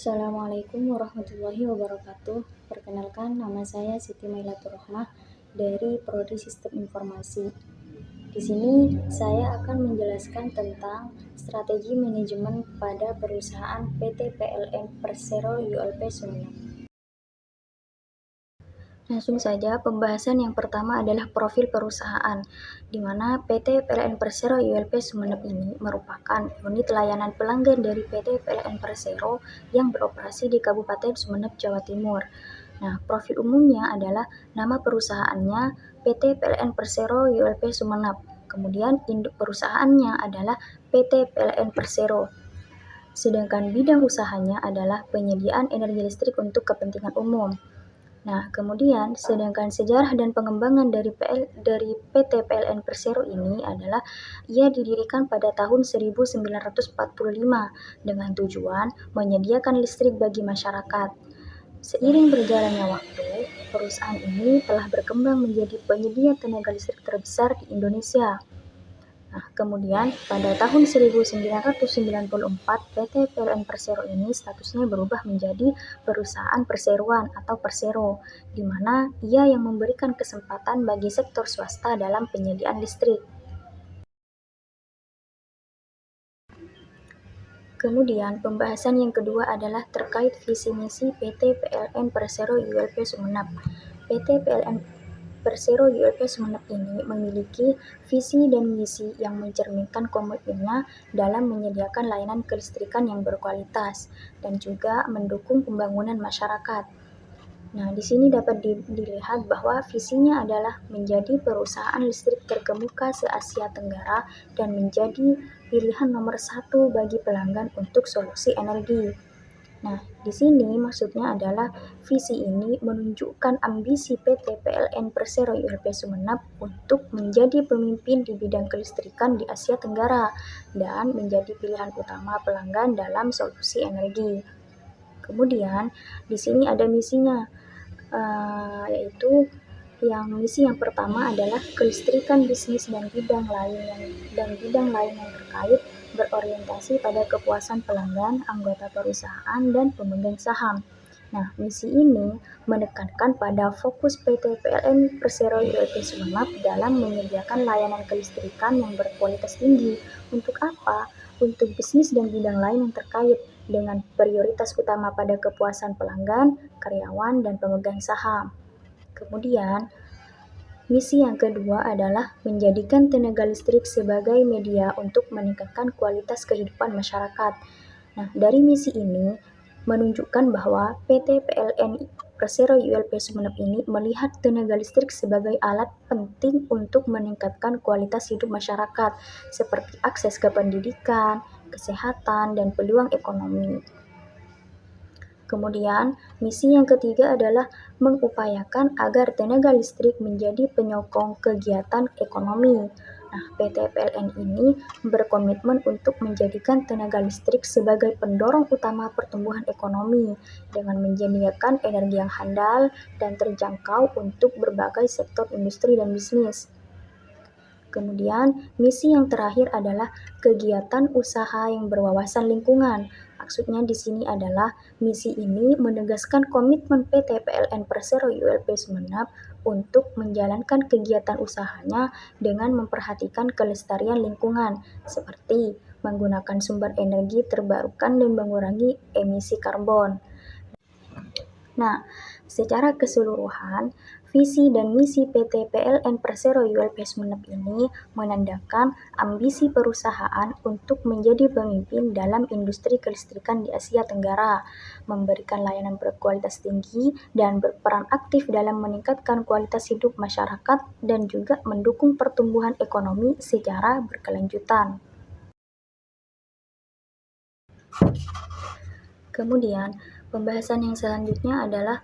Assalamualaikum warahmatullahi wabarakatuh. Perkenalkan, nama saya Siti Mailatur Rahmah dari Prodi Sistem Informasi. Di sini saya akan menjelaskan tentang strategi manajemen pada perusahaan PT PLN Persero ULP Sumeneb. Langsung saja, pembahasan yang pertama adalah profil perusahaan, di mana PT PLN Persero ULP Sumeneb ini merupakan unit layanan pelanggan dari PT PLN Persero yang beroperasi di Kabupaten Sumeneb, Jawa Timur. Nah, profil umumnya adalah nama perusahaannya PT PLN Persero ULP Sumeneb. Kemudian induk perusahaannya adalah PT PLN Persero. Sedangkan bidang usahanya adalah penyediaan energi listrik untuk kepentingan umum. Nah, kemudian sedangkan sejarah dan pengembangan dari PT PLN Persero ini adalah ia didirikan pada tahun 1945 dengan tujuan menyediakan listrik bagi masyarakat. Seiring berjalannya waktu, perusahaan ini telah berkembang menjadi penyedia tenaga listrik terbesar di Indonesia. Nah, kemudian pada tahun 1994, PT PLN Persero ini statusnya berubah menjadi perusahaan perseroan atau Persero, di mana ia yang memberikan kesempatan bagi sektor swasta dalam penyediaan listrik. Kemudian, pembahasan yang kedua adalah terkait visi misi PT PLN Persero ULP Sumeneb. PT PLN Persero ULP Sumeneb ini memiliki visi dan misi yang mencerminkan komitmennya dalam menyediakan layanan kelistrikan yang berkualitas dan juga mendukung pembangunan masyarakat. Nah, di sini dapat dilihat bahwa visinya adalah menjadi perusahaan listrik terkemuka se-Asia Tenggara dan menjadi pilihan nomor 1 bagi pelanggan untuk solusi energi. Nah, di sini maksudnya adalah visi ini menunjukkan ambisi PT PLN Persero ULP Sumeneb untuk menjadi pemimpin di bidang kelistrikan di Asia Tenggara dan menjadi pilihan utama pelanggan dalam solusi energi. Kemudian, di sini ada misinya, yaitu misi yang pertama adalah kelistrikan bisnis dan bidang lain yang terkait berorientasi pada kepuasan pelanggan, anggota perusahaan, dan pemegang saham. Nah, misi ini menekankan pada fokus PT PLN Persero ULP Sumeneb dalam menyediakan layanan kelistrikan yang berkualitas tinggi. Untuk apa? Untuk bisnis dan bidang lain yang terkait dengan prioritas utama pada kepuasan pelanggan, karyawan, dan pemegang saham. Kemudian, misi yang kedua adalah menjadikan tenaga listrik sebagai media untuk meningkatkan kualitas kehidupan masyarakat. Nah, dari misi ini menunjukkan bahwa PT PLN Persero ULP Sumeneb ini melihat tenaga listrik sebagai alat penting untuk meningkatkan kualitas hidup masyarakat, seperti akses ke pendidikan, kesehatan, dan peluang ekonomi. Kemudian, misi yang ketiga adalah mengupayakan agar tenaga listrik menjadi penyokong kegiatan ekonomi. Nah, PT PLN ini berkomitmen untuk menjadikan tenaga listrik sebagai pendorong utama pertumbuhan ekonomi dengan menyediakan energi yang handal dan terjangkau untuk berbagai sektor industri dan bisnis. Kemudian, misi yang terakhir adalah kegiatan usaha yang berwawasan lingkungan. Maksudnya di sini adalah misi ini menegaskan komitmen PT PLN Persero ULP Sumeneb untuk menjalankan kegiatan usahanya dengan memperhatikan kelestarian lingkungan, seperti menggunakan sumber energi terbarukan dan mengurangi emisi karbon. Nah, secara keseluruhan, visi dan misi PT PLN Persero ULP Sumeneb ini menandakan ambisi perusahaan untuk menjadi pemimpin dalam industri kelistrikan di Asia Tenggara, memberikan layanan berkualitas tinggi, dan berperan aktif dalam meningkatkan kualitas hidup masyarakat dan juga mendukung pertumbuhan ekonomi secara berkelanjutan. Kemudian, pembahasan yang selanjutnya adalah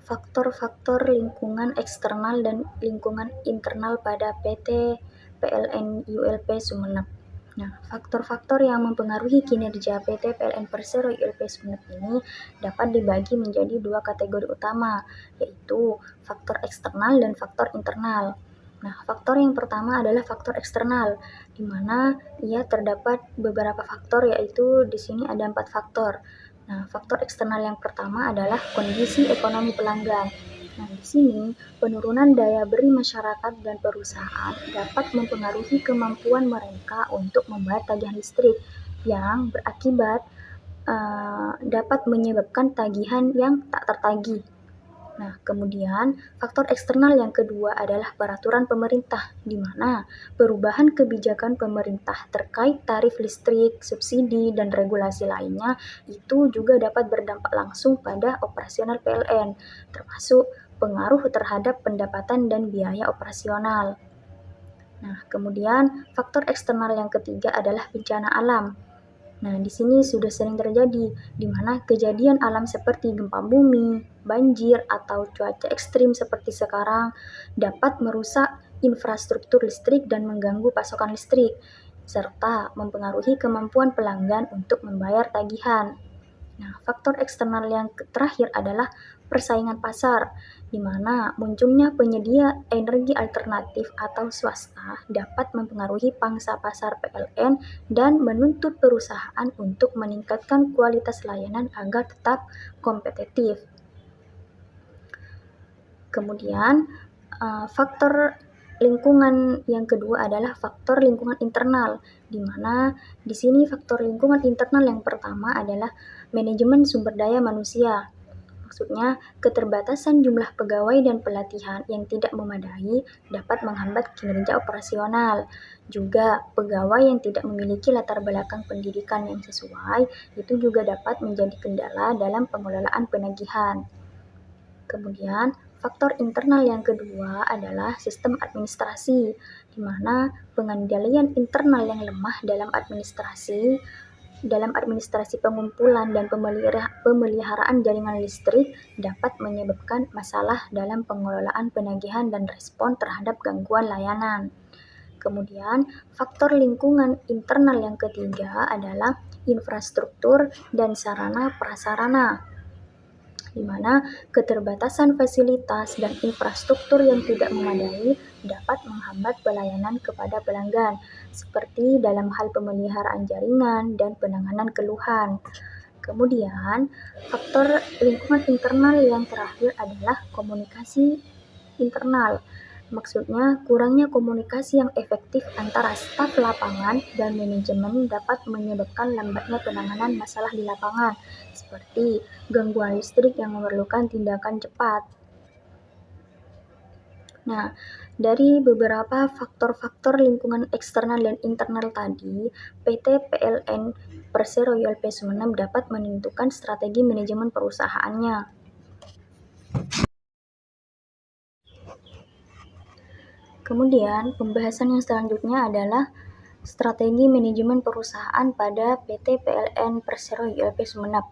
faktor-faktor lingkungan eksternal dan lingkungan internal pada PT PLN ULP Sumeneb. Nah, faktor-faktor yang mempengaruhi kinerja PT PLN Persero ULP Sumeneb ini dapat dibagi menjadi 2 kategori utama, yaitu faktor eksternal dan faktor internal. Nah, faktor yang pertama adalah faktor eksternal, di mana ia terdapat beberapa faktor, yaitu di sini ada 4 faktor. Nah, faktor eksternal yang pertama adalah kondisi ekonomi pelanggan. Nah, di sini penurunan daya beli masyarakat dan perusahaan dapat mempengaruhi kemampuan mereka untuk membayar tagihan listrik yang berakibat dapat menyebabkan tagihan yang tak tertagih. Nah, kemudian faktor eksternal yang kedua adalah peraturan pemerintah, di mana perubahan kebijakan pemerintah terkait tarif listrik, subsidi, dan regulasi lainnya itu juga dapat berdampak langsung pada operasional PLN, termasuk pengaruh terhadap pendapatan dan biaya operasional. Nah, kemudian faktor eksternal yang ketiga adalah bencana alam. Nah, di sini sudah sering terjadi, di mana kejadian alam seperti gempa bumi, banjir, atau cuaca ekstrim seperti sekarang dapat merusak infrastruktur listrik dan mengganggu pasokan listrik, serta mempengaruhi kemampuan pelanggan untuk membayar tagihan. Nah, faktor eksternal yang terakhir adalah persaingan pasar, di mana munculnya penyedia energi alternatif atau swasta dapat mempengaruhi pangsa pasar PLN dan menuntut perusahaan untuk meningkatkan kualitas layanan agar tetap kompetitif. Kemudian, faktor lingkungan yang kedua adalah faktor lingkungan internal, di mana di sini faktor lingkungan internal yang pertama adalah manajemen sumber daya manusia. Maksudnya, keterbatasan jumlah pegawai dan pelatihan yang tidak memadai dapat menghambat kinerja operasional. Juga, pegawai yang tidak memiliki latar belakang pendidikan yang sesuai itu juga dapat menjadi kendala dalam pengelolaan penagihan. Kemudian, faktor internal yang kedua adalah sistem administrasi, di mana pengendalian internal yang lemah dalam administrasi pengumpulan dan pemeliharaan jaringan listrik dapat menyebabkan masalah dalam pengelolaan penagihan dan respon terhadap gangguan layanan. Kemudian, faktor lingkungan internal yang ketiga adalah infrastruktur dan sarana prasarana, di mana keterbatasan fasilitas dan infrastruktur yang tidak memadai dapat menghambat pelayanan kepada pelanggan, seperti dalam hal pemeliharaan jaringan dan penanganan keluhan. Kemudian, faktor lingkungan internal yang terakhir adalah komunikasi internal. Maksudnya, kurangnya komunikasi yang efektif antara staf lapangan dan manajemen dapat menyebabkan lambatnya penanganan masalah di lapangan, seperti gangguan listrik yang memerlukan tindakan cepat. Nah, dari beberapa faktor-faktor lingkungan eksternal dan internal tadi, PT PLN Persero ULP Sumeneb dapat menentukan strategi manajemen perusahaannya. Kemudian, pembahasan yang selanjutnya adalah strategi manajemen perusahaan pada PT PLN Persero ULP Sumeneb.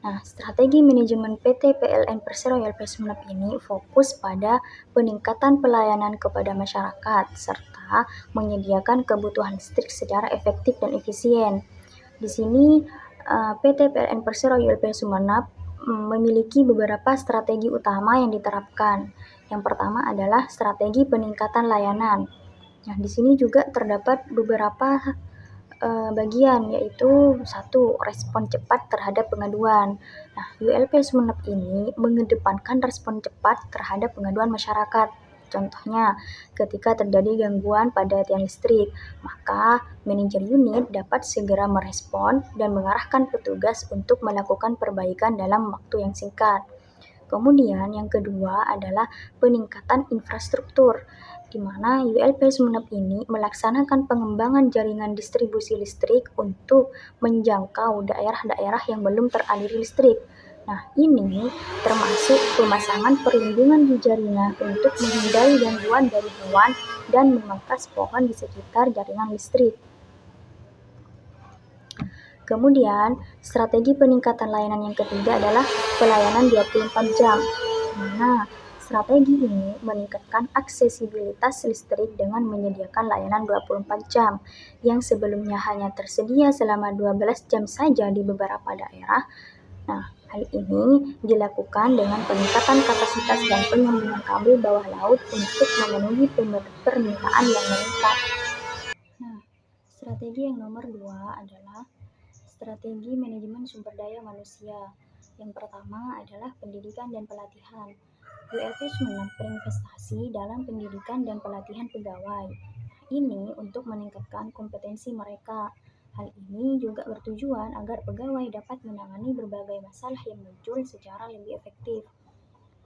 Nah, strategi manajemen PT PLN Persero ULP Sumeneb ini fokus pada peningkatan pelayanan kepada masyarakat serta menyediakan kebutuhan listrik secara efektif dan efisien. Di sini PT PLN Persero ULP Sumeneb memiliki beberapa strategi utama yang diterapkan. Yang pertama adalah strategi peningkatan layanan. Nah, di sini juga terdapat beberapa bagian, yaitu 1. Respon cepat terhadap pengaduan. Nah, ULP Sumeneb ini mengedepankan respon cepat terhadap pengaduan masyarakat. Contohnya, ketika terjadi gangguan pada tiang listrik, maka manajer unit dapat segera merespon dan mengarahkan petugas untuk melakukan perbaikan dalam waktu yang singkat. Kemudian yang kedua adalah peningkatan infrastruktur, di mana ULP Sumeneb ini melaksanakan pengembangan jaringan distribusi listrik untuk menjangkau daerah-daerah yang belum teraliri listrik. Nah, ini termasuk pemasangan perlindungan di jaringan untuk menghindari gangguan dari hewan dan memangkas pohon di sekitar jaringan listrik. Kemudian, strategi peningkatan layanan yang ketiga adalah pelayanan 24 jam. Nah, strategi ini meningkatkan aksesibilitas listrik dengan menyediakan layanan 24 jam, yang sebelumnya hanya tersedia selama 12 jam saja di beberapa daerah. Nah, hal ini dilakukan dengan peningkatan kapasitas dan penyambungan kabel bawah laut untuk memenuhi permintaan yang meningkat. Nah, strategi yang nomor 2 adalah Strategi manajemen sumber daya manusia. Yang pertama adalah pendidikan dan pelatihan. ULP Sumeneb berinvestasi dalam pendidikan dan pelatihan pegawai. Ini untuk meningkatkan kompetensi mereka. Hal ini juga bertujuan agar pegawai dapat menangani berbagai masalah yang muncul secara lebih efektif.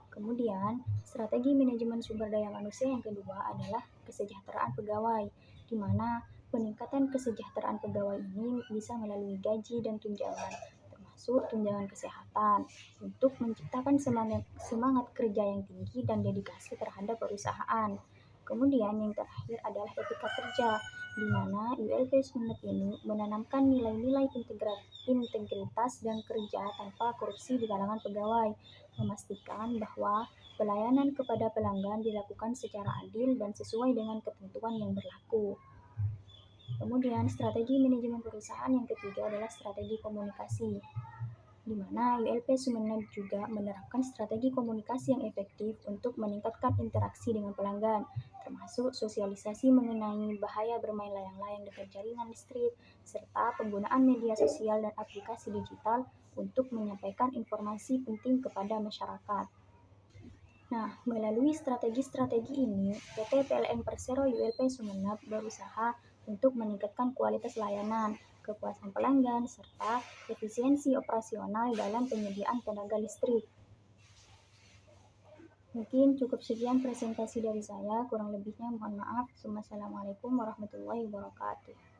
Kemudian, strategi manajemen sumber daya manusia yang kedua adalah kesejahteraan pegawai, di mana peningkatan kesejahteraan pegawai ini bisa melalui gaji dan tunjangan, termasuk tunjangan kesehatan, untuk menciptakan semangat kerja yang tinggi dan dedikasi terhadap perusahaan. Kemudian yang terakhir adalah etika kerja, di mana ULP Sumeneb ini menanamkan nilai-nilai integritas dan kerja tanpa korupsi di kalangan pegawai, memastikan bahwa pelayanan kepada pelanggan dilakukan secara adil dan sesuai dengan ketentuan yang berlaku. Kemudian strategi manajemen perusahaan yang ketiga adalah strategi komunikasi, di mana ULP Sumeneb juga menerapkan strategi komunikasi yang efektif untuk meningkatkan interaksi dengan pelanggan, termasuk sosialisasi mengenai bahaya bermain layang-layang dengan jaringan listrik, serta penggunaan media sosial dan aplikasi digital untuk menyampaikan informasi penting kepada masyarakat. Nah, melalui strategi-strategi ini, PT PLN Persero ULP Sumeneb berusaha untuk meningkatkan kualitas layanan, kepuasan pelanggan, serta efisiensi operasional dalam penyediaan tenaga listrik. Mungkin cukup sekian presentasi dari saya, kurang lebihnya mohon maaf. Wassalamualaikum warahmatullahi wabarakatuh.